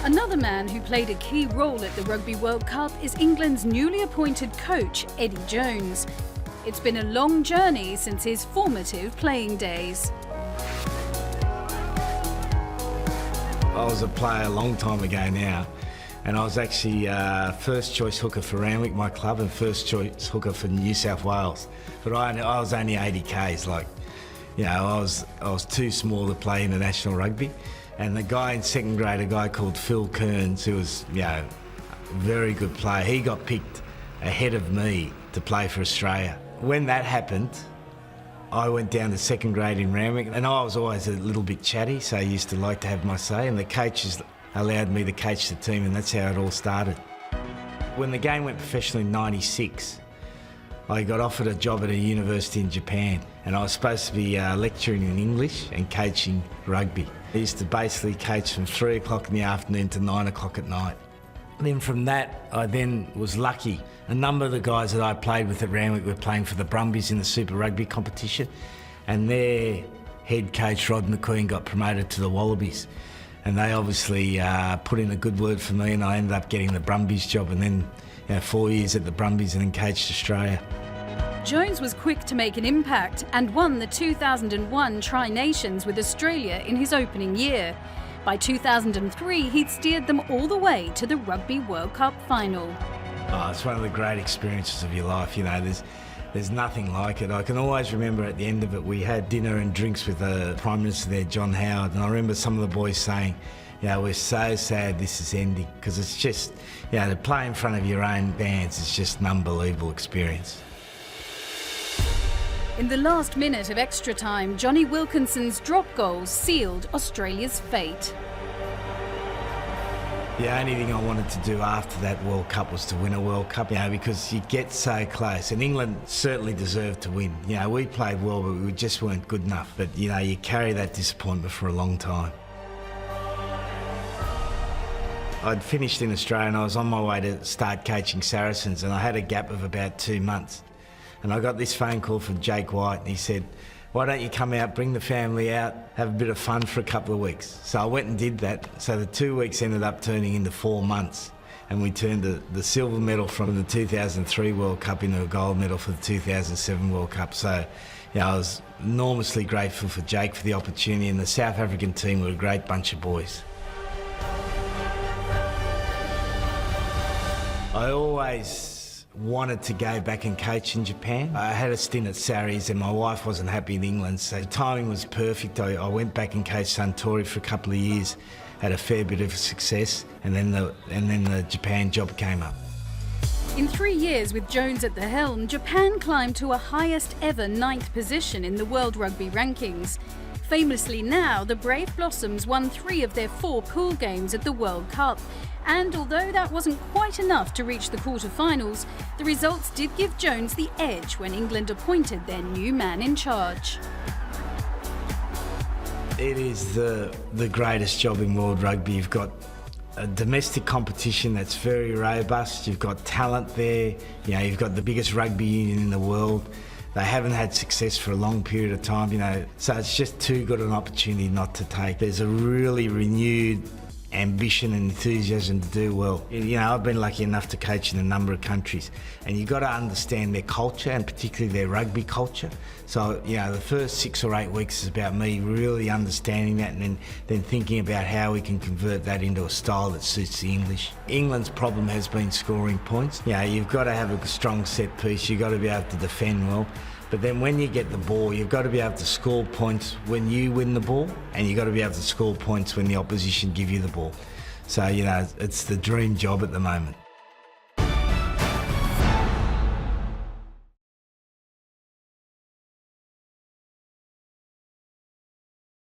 Another man who played a key role at the Rugby World Cup is England's newly appointed coach, Eddie Jones. It's been a long journey since his formative playing days. I was a player a long time ago now, and I was actually first choice hooker for Randwick, my club, and first choice hooker for New South Wales. But I was only 80 Ks, I was too small to play international rugby. And the guy in second grade, a guy called Phil Kearns, who was, a very good player, he got picked ahead of me to play for Australia. When that happened, I went down to second grade in Randwick, and I was always a little bit chatty, so I used to like to have my say, and the coaches allowed me to coach the team, and that's how it all started. When the game went professional in '96, I got offered a job at a university in Japan, and I was supposed to be lecturing in English and coaching rugby. I used to basically coach from 3 o'clock in the afternoon to 9 o'clock at night. Then from that, I then was lucky. A number of the guys that I played with at Randwick were playing for the Brumbies in the Super Rugby competition, and their head coach, Rod McQueen, got promoted to the Wallabies. And they obviously put in a good word for me, and I ended up getting the Brumbies job, and then 4 years at the Brumbies and then coached Australia. Jones was quick to make an impact and won the 2001 Tri-Nations with Australia in his opening year. By 2003, he'd steered them all the way to the Rugby World Cup final. Oh, it's one of the great experiences of your life, There's nothing like it. I can always remember at the end of it, we had dinner and drinks with the Prime Minister there, John Howard, and I remember some of the boys saying, we're so sad this is ending, because it's just, to play in front of your own fans is just an unbelievable experience. In the last minute of extra time, Johnny Wilkinson's drop goal sealed Australia's fate. The only thing I wanted to do after that World Cup was to win a World Cup, because you get so close. And England certainly deserved to win. We played well, but we just weren't good enough. But, you carry that disappointment for a long time. I'd finished in Australia and I was on my way to start coaching Saracens, and I had a gap of about 2 months. And I got this phone call from Jake White, and he said, why don't you come out, bring the family out, have a bit of fun for a couple of weeks. So I went and did that. So the 2 weeks ended up turning into 4 months, and we turned the silver medal from the 2003 World Cup into a gold medal for the 2007 World Cup. So I was enormously grateful for Jake for the opportunity, and the South African team were a great bunch of boys. I always wanted to go back and coach in Japan. I had a stint at Sarries, and my wife wasn't happy in England, so the timing was perfect. I went back and coached Suntory for a couple of years, had a fair bit of success, and then the Japan job came up. In 3 years with Jones at the helm, Japan climbed to a highest ever 9th position in the World Rugby rankings. Famously now, the Brave Blossoms won 3 of their 4 pool games at the World Cup. And although that wasn't quite enough to reach the quarter-finals, the results did give Jones the edge when England appointed their new man in charge. It is the greatest job in world rugby. You've got a domestic competition that's very robust. You've got talent there. You've got the biggest rugby union in the world. They haven't had success for a long period of time, so it's just too good an opportunity not to take. There's a really renewed ambition and enthusiasm to do well. I've been lucky enough to coach in a number of countries, and you've got to understand their culture, and particularly their rugby culture. So, the first 6 or 8 weeks is about me really understanding that, and then thinking about how we can convert that into a style that suits the English. England's problem has been scoring points. You've got to have a strong set piece, you've got to be able to defend well. But then when you get the ball, you've got to be able to score points when you win the ball, and you've got to be able to score points when the opposition give you the ball. So, it's the dream job at the moment.